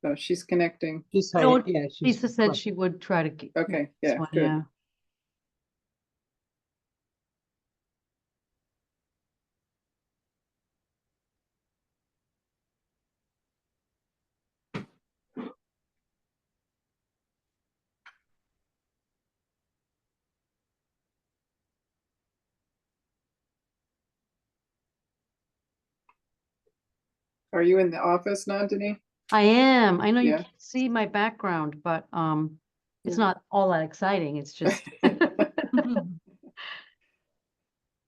Oh, she's connecting. She's No, hiding. Yeah, Lisa said she would try to get Okay, this yeah, one, good. yeah. Are you in the office now, Denise? I am. I know you Yeah. can't see my background, but it's Yeah. not all that exciting. It's just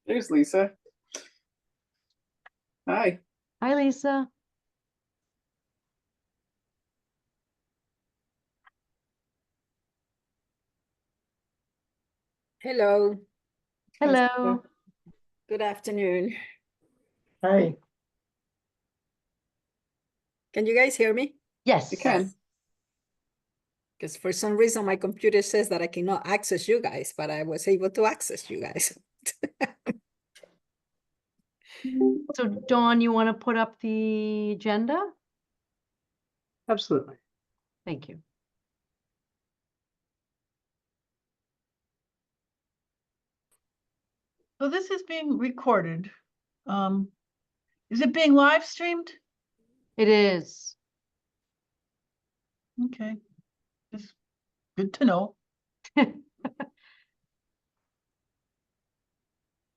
There's Lisa. Hi. Hi, Lisa. Hello. Hello. Good afternoon. Hi. Can you guys hear me? Yes. You can. Because for some reason my computer says that I cannot access you guys, but I was able to access you guys. So Dawn, you want to put up the agenda? Absolutely. Thank you. So this is being recorded. Is it being live streamed? It is. Okay. Just good to know.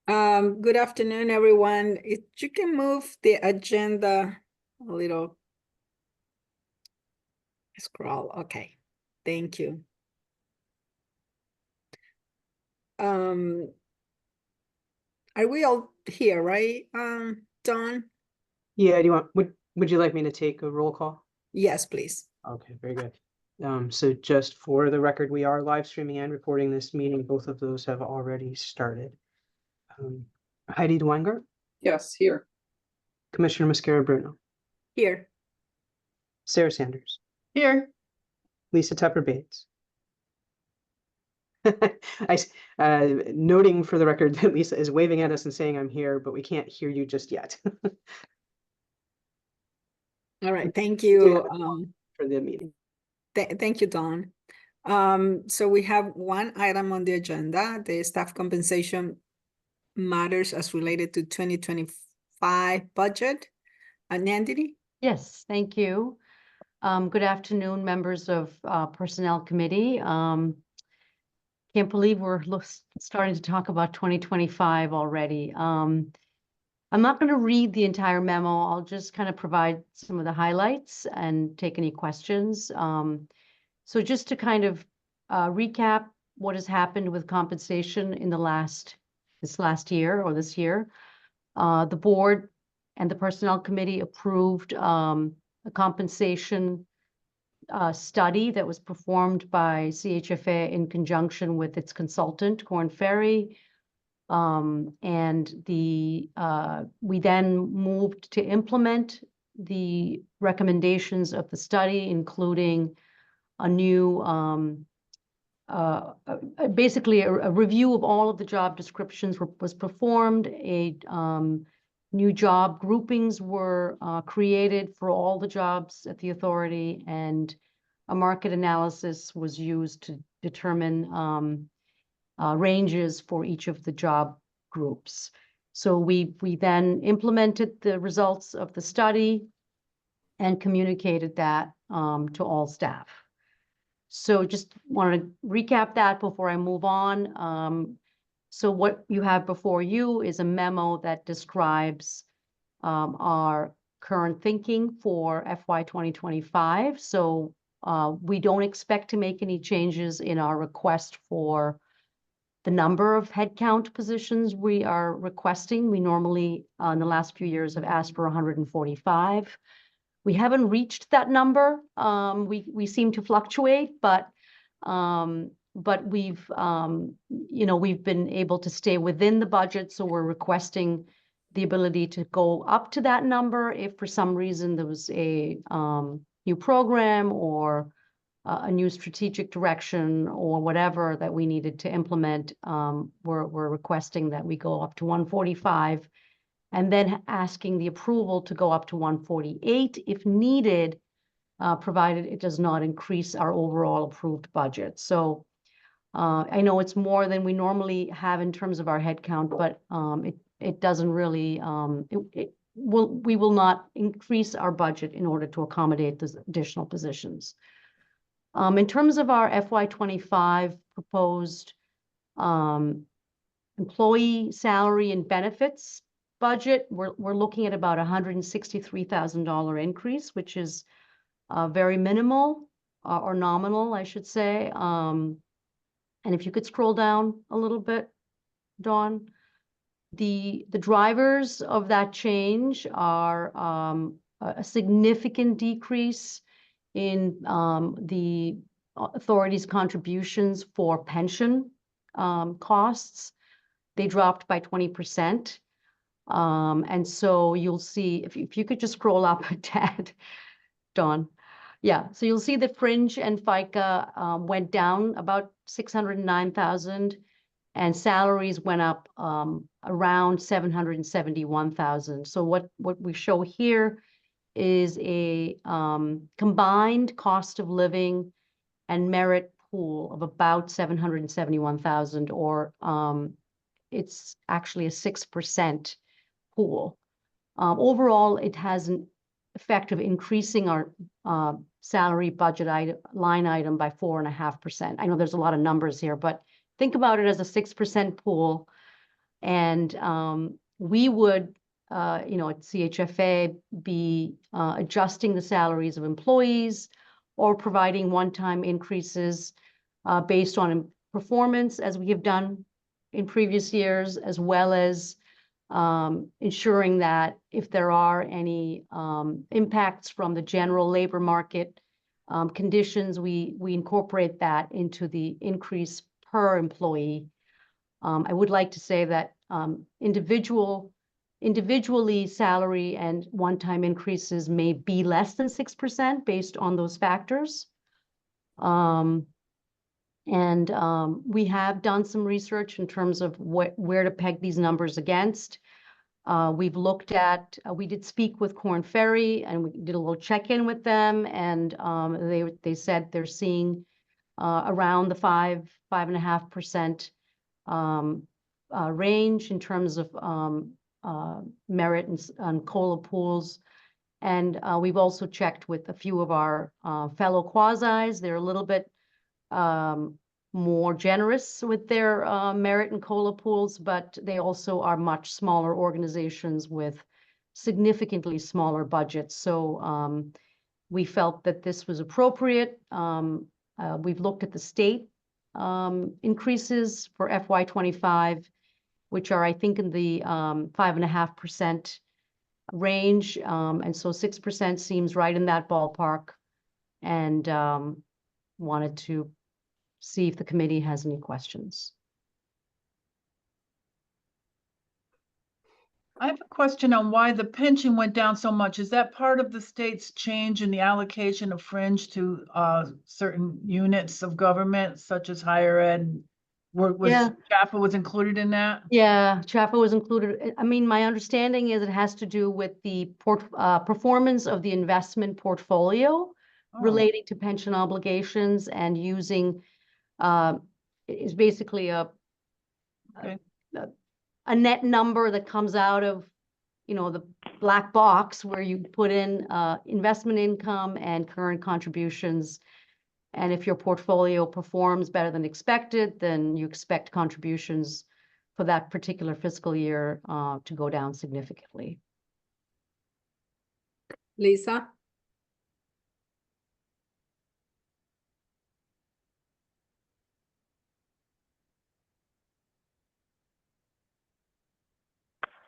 Good afternoon, everyone. If you can move the agenda a little. Scroll. Okay. Thank you. Are we all here, right? Dawn? Yeah, do you want, would you like me to take a roll call? Yes, please. Okay, very good. So just for the record, we are live streaming and recording this meeting. Both of those have already started. Heidi Dwenger, Yes, here. Commissioner Mascara-Bruno, Here. Sarah Sanders, Here. Lisa Tepper Bates. Noting for the record that Lisa is waving at us and saying I'm here, but we can't hear you just yet. All right. Thank you. For the meeting. Thank you, Dawn. So we have one item on the agenda, the staff compensation matters as related to 2025 budget. Nandini? Yes, thank you. Good afternoon, members of Personnel Committee. Can't believe we're starting to talk about 2025 already. I'm not going to read the entire memo. I'll just kind of provide some of the highlights and take any questions. So just to kind of recap what has happened with compensation in this last year or this year, the board and the Personnel Committee approved a compensation study that was performed by CHFA in conjunction with its consultant, Korn Ferry. And we then moved to implement the recommendations of the study, including a new, basically a review of all of the job descriptions was performed. New job groupings were created for all the jobs at the authority, and a market analysis was used to determine ranges for each of the job groups. So we then implemented the results of the study and communicated that to all staff. So just want to recap that before I move on. So what you have before you is a memo that describes our current thinking for FY 2025. So we don't expect to make any changes in our request for the number of headcount positions we are requesting. We normally, in the last few years, have asked for 145. We haven't reached that number. We seem to fluctuate, but we've we've been able to stay within the budget, so we're requesting the ability to go up to that number if for some reason there was a new program or a new strategic direction or whatever that we needed to implement. We're requesting that we go up to 145 and then asking the approval to go up to 148 if needed provided it does not increase our overall approved budget. So I know it's more than we normally have in terms of our headcount, but it doesn't really, we will not increase our budget in order to accommodate those additional positions. In terms of our FY25 proposed employee salary and benefits budget, we're looking at about $163,000 increase, which is very minimal or nominal, I should say. And if you could scroll down a little bit, Dawn, the drivers of that change are a significant decrease in the authority's contributions for pension costs. They dropped by 20%. And so you'll see, if you could just scroll up a tad, Dawn. Yeah, so you'll see that fringe and FICA went down about 609,000, and salaries went up around 771,000. So what we show here is a combined cost of living and merit pool of about 771,000, or it's actually a 6% pool. Overall, it has an effect of increasing our salary budget line item by 4.5%. I know there's a lot of numbers here, but think about it as a 6% pool. And we would, at CHFA, be adjusting the salaries of employees or providing one-time increases based on performance, as we have done in previous years, as well as ensuring that if there are any impacts from the general labor market conditions, we incorporate that into the increase per employee. I would like to say that individually salary and one-time increases may be less than 6% based on those factors. We have done some research in terms of where to peg these numbers against. We did speak with Korn Ferry, and we did a little check-in with them, and they said they're seeing around the 5.5% range in terms of merit and COLA pools. And we've also checked with a few of our fellow quasis. They're a little bit more generous with their merit and COLA pools, but they also are much smaller organizations with significantly smaller budgets. So we felt that this was appropriate. We've looked at the state increases for FY25, which are, I think, in the 5.5% range. And so 6% seems right in that ballpark. And wanted to see if the committee has any questions. I have a question on why the pension went down so much. Is that part of the state's change in the allocation of fringe to certain units of government, such as higher ed? CHFA was included in that? Yeah, CHFA was included. I mean, my understanding is it has to do with the performance of the investment portfolio relating to pension obligations, and using is basically a net number that comes out of, the black box where you put in investment income and current contributions. And if your portfolio performs better than expected, then you expect contributions for that particular fiscal year to go down significantly. Lisa?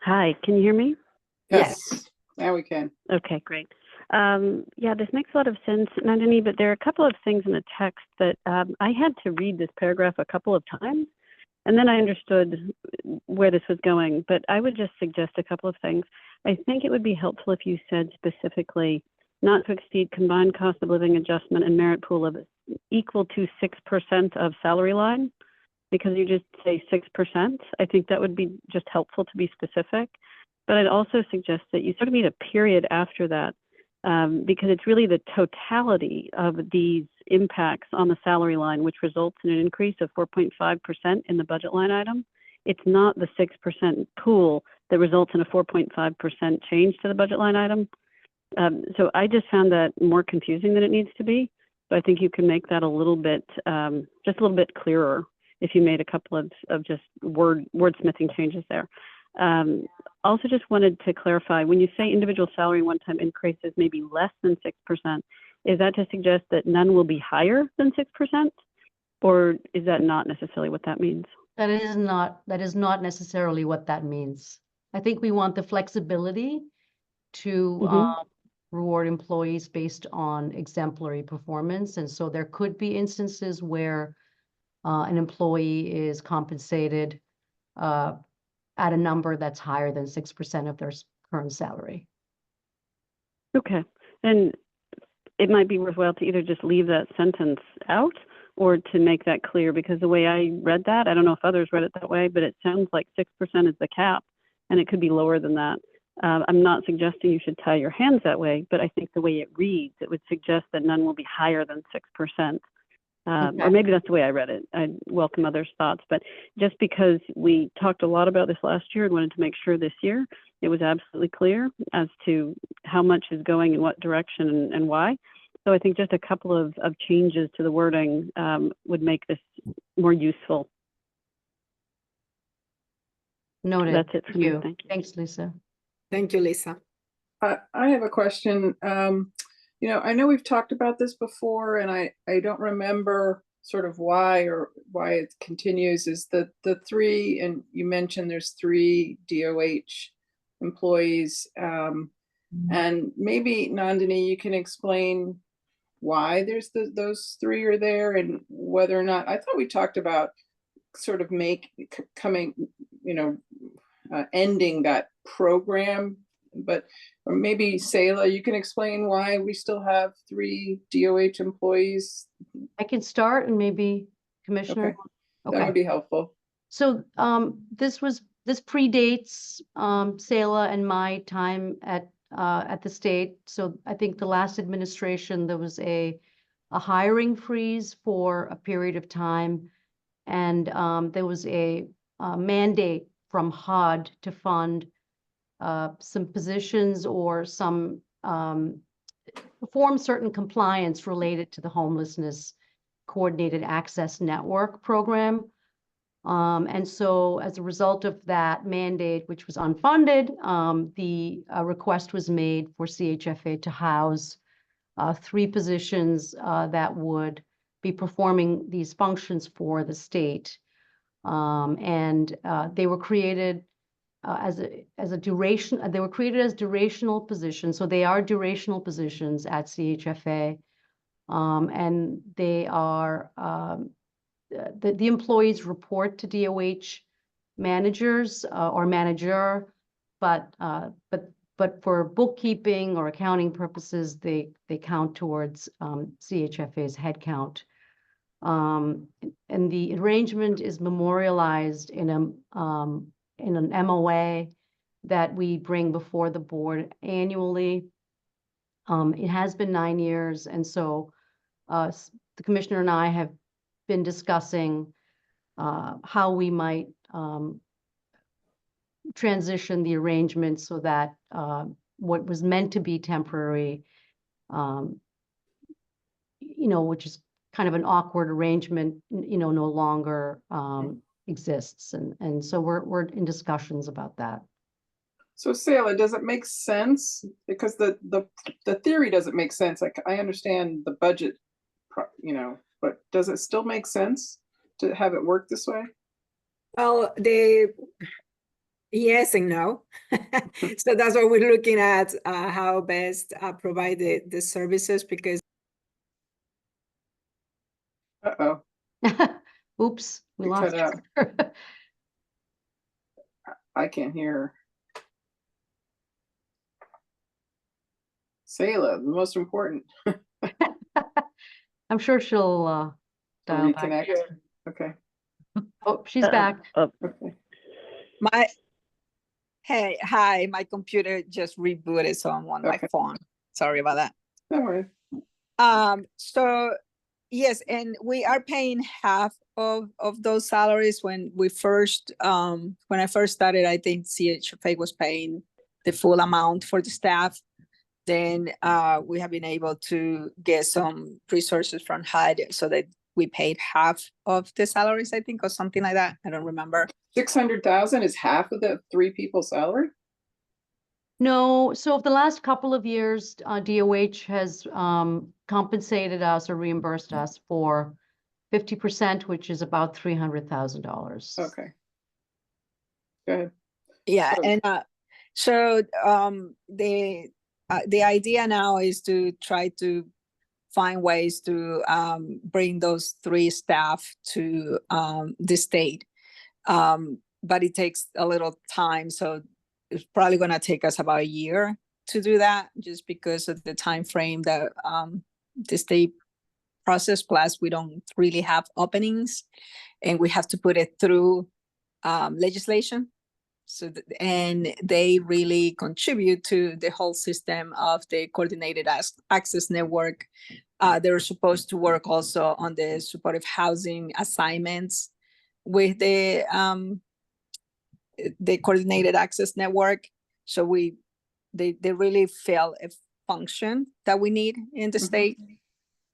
Hi, can you hear me? Yes, now we can. Okay, great. Yeah, this makes a lot of sense, Nandini, but there are a couple of things in the text that I had to read this paragraph a couple of times, and then I understood where this was going. But I would just suggest a couple of things. I think it would be helpful if you said specifically not to exceed combined cost of living adjustment and merit pool of equal to 6% of salary line, because you just say 6%. I think that would be just helpful to be specific. But I'd also suggest that you sort of need a period after that because it's really the totality of these impacts on the salary line, which results in an increase of 4.5% in the budget line item. It's not the 6% pool that results in a 4.5% change to the budget line item. So I just found that more confusing than it needs to be. So I think you can make that a little bit, just a little bit clearer if you made a couple of just wordsmithing changes there. Also just wanted to clarify, when you say individual salary one-time increases may be less than 6%, is that to suggest that none will be higher than 6%? Or is that not necessarily what that means? That is not necessarily what that means. I think we want the flexibility to reward employees based on exemplary performance. And so there could be instances where an employee is compensated at a number that's higher than 6% of their current salary. Okay. And it might be worthwhile to either just leave that sentence out or to make that clear, because the way I read that, I don't know if others read it that way, but it sounds like 6% is the cap and it could be lower than that. I'm not suggesting you should tie your hands that way, but I think the way it reads, it would suggest that none will be higher than 6%. Or maybe that's the way I read it. I welcome others' thoughts, but just because we talked a lot about this last year and wanted to make sure this year it was absolutely clear as to how much is going in what direction and why. So I think just a couple of changes to the wording would make this more useful. Noted. That's it for me. you. Thank you. Thanks, Lisa. Thank you, Lisa. I have a question. You know, I know we've talked about this before, and I don't remember sort of why it continues. Is the three, and you mentioned there's 3 DOH employees, and maybe Nandini, you can explain why there's those 3 are there, and whether or not, I thought we talked about sort of ending that program, but or maybe Sayla, you can explain why we still have 3 DOH employees. I can start, and maybe Commissioner. Okay. That would be helpful. So this predates Sayla and my time at the state. So I think the last administration, there was a hiring freeze for a period of time, and there was a mandate from HUD to fund some positions or some perform certain compliance related to the Homelessness Coordinated Access Network program. And so as a result of that mandate, which was unfunded, the request was made for CHFA to house 3 positions that would be performing these functions for the state. And they were created as a duration, they were created as durational positions. So they are durational positions at CHFA. And they are, the employees report to DOH managers or manager, but for bookkeeping or accounting purposes, they count towards CHFA's headcount. And the arrangement is memorialized in an MOA that we bring before the board annually. It has been 9 years, and so the commissioner and I have been discussing how we might transition the arrangement so that what was meant to be temporary, which is kind of an awkward arrangement, no longer exists. And so we're in discussions about that. So Sayla, does it make sense? Because the theory doesn't make sense. Like, I understand the budget, but does it still make sense to have it work this way? Well, yes and no. So that's what we're looking at, how best provide the services, because Uh-oh. Oops, we You lost cut her. I can't hear her. Sayla, the most important. I'm sure she'll dial back. Reconnect. Okay. Oh, she's back. Okay. Hi, my computer just rebooted, so I'm on my phone. Sorry about that. Don't worry. So yes, and we are paying half of those salaries. When we first, when I first started, I think CHFA was paying the full amount for the staff. Then we have been able to get some resources from HUD so that we paid half of the salaries, I think, or something like that. I don't remember. 600,000 is half of the 3 people's salary? No, so the last couple of years, DOH has compensated us or reimbursed us for 50%, which is about $300,000. Okay. Go ahead. Yeah, So- and so the idea now is to try to find ways to bring those 3 staff to the state. But it takes a little time, so it's probably going to take us about a year to do that, just because of the time frame that the state process. Plus, we don't really have openings, and we have to put it through legislation. So, and they really contribute to the whole system of the coordinated access network. They're supposed to work also on the supportive housing assignments with the coordinated access network. So they really fill a function that we need in the state.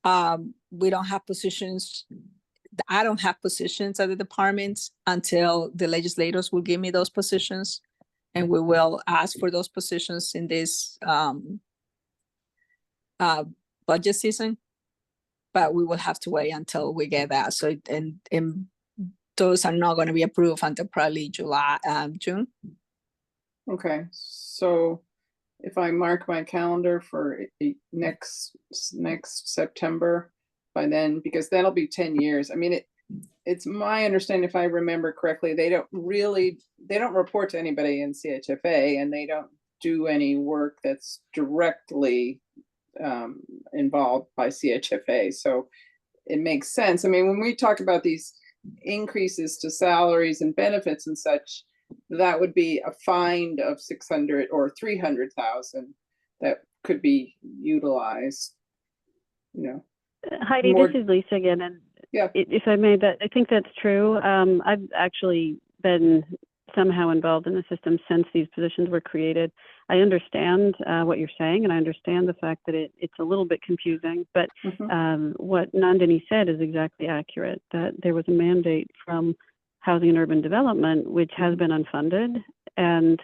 We don't have positions. I don't have positions at the departments until the legislators will give me those positions, and we will ask for those positions in this budget season. But we will have to wait until we get that. So and those are not going to be approved until probably June. Okay, so if I mark my calendar for next September, by then, because that'll be 10 years. I mean, it's my understanding, if I remember correctly, they don't report to anybody in CHFA, and they don't do any work that's directly involved by CHFA. So it makes sense. I mean, when we talk about these increases to salaries and benefits and such, that would be a find of 600 or 300,000 that could be utilized, you know. Heidi, More- this is Lisa again, and Yeah. if I may, I think that's true. I've actually been somehow involved in the system since these positions were created. I understand what you're saying, and I understand the fact that it's a little bit confusing, but what Nandini said is exactly accurate, that there was a mandate from Housing and Urban Development, which has been unfunded, and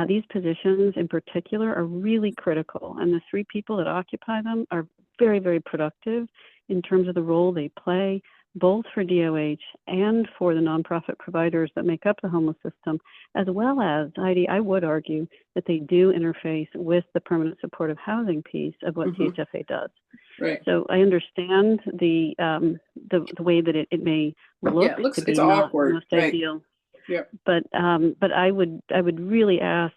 these positions in particular are really critical, and the 3 people that occupy them are very, very productive in terms of the role they play, both for DOH and for the nonprofit providers that make up the homeless system, as well as, Heidi, I would argue that they do interface with the permanent supportive housing piece of what CHFA does. Right. So I understand the way that it may look to be it's not awkward, most right. ideal. Yep. But I would really ask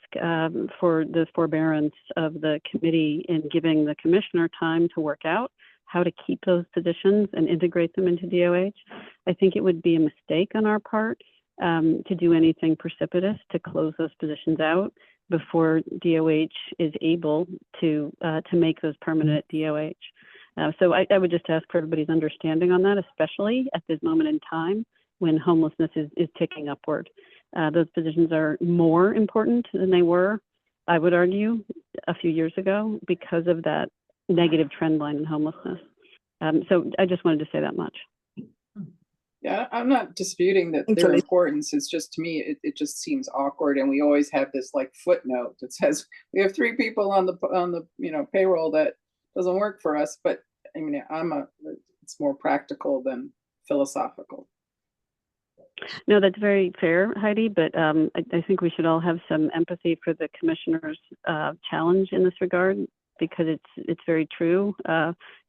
for the forbearance of the committee in giving the commissioner time to work out how to keep those positions and integrate them into DOH. I think it would be a mistake on our part to do anything precipitous to close those positions out before DOH is able to make those permanent at DOH. So I would just ask for everybody's understanding on that, especially at this moment in time when homelessness is ticking upward. Those positions are more important than they were, I would argue, a few years ago because of that negative trend line in homelessness. So I just wanted to say that much. Yeah, I'm not disputing that their importance. It's just, to me, it just seems awkward, and we always have this like footnote that says we have 3 people on the payroll that doesn't work for us. But I mean, it's more practical than philosophical. No, that's very fair, Heidi, but I think we should all have some empathy for the commissioner's challenge in this regard, because it's very true,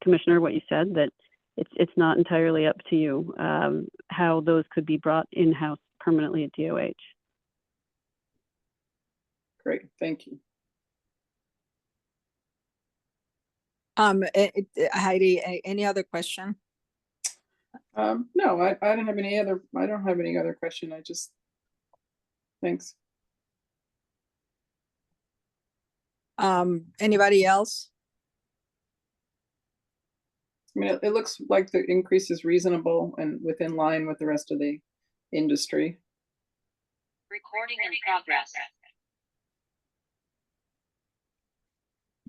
Commissioner, what you said, that it's not entirely up to you how those could be brought in-house permanently at DOH. Great, thank you. Heidi, any other question? No, I don't have any other. I don't have any other question. Thanks. Anybody else? I mean, it looks like the increase is reasonable and within line with the rest of the industry. Recording in progress.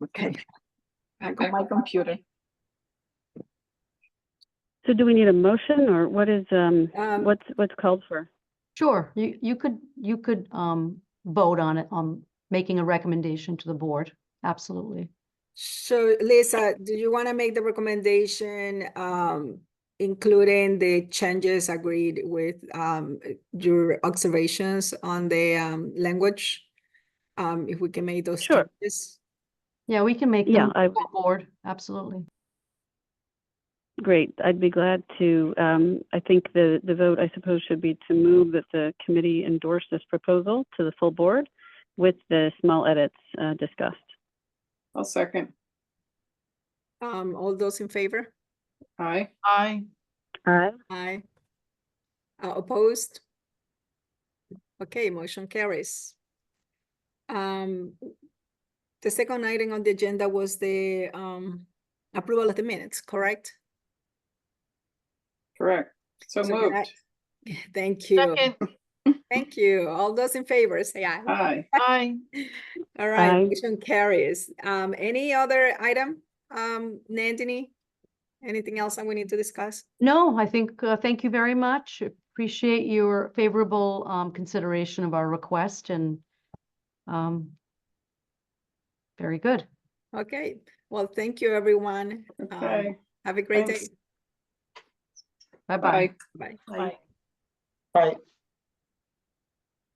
Okay. Back on my computer. So do we need a motion or what is, what's called for? Sure, you could vote on it, on making a recommendation to the board. Absolutely. So Lisa, do you want to make the recommendation, including the changes agreed with, your observations on the, language? If we can make those Sure. changes? Yeah, we can make Yeah, them I full board. Absolutely. Great. I'd be glad to. I think the vote, I suppose, should be to move that the committee endorse this proposal to the full board with the small edits discussed. I'll second. All those in favor? Aye. Aye. Aye. Opposed? Okay, motion carries. The second item on the agenda was the approval of the minutes, correct? Correct. So So can moved. Thank you. Second. Thank you. All those in favor, say aye. Aye. Aye. All right, Aye. motion carries. Any other item, Nandini? Anything else that we need to discuss? No, I think, thank you very much. Appreciate your favorable consideration of our request and very good. Okay, well, thank you, everyone. Okay. Have a great Thanks. day. Bye-bye. Bye. Bye. Bye.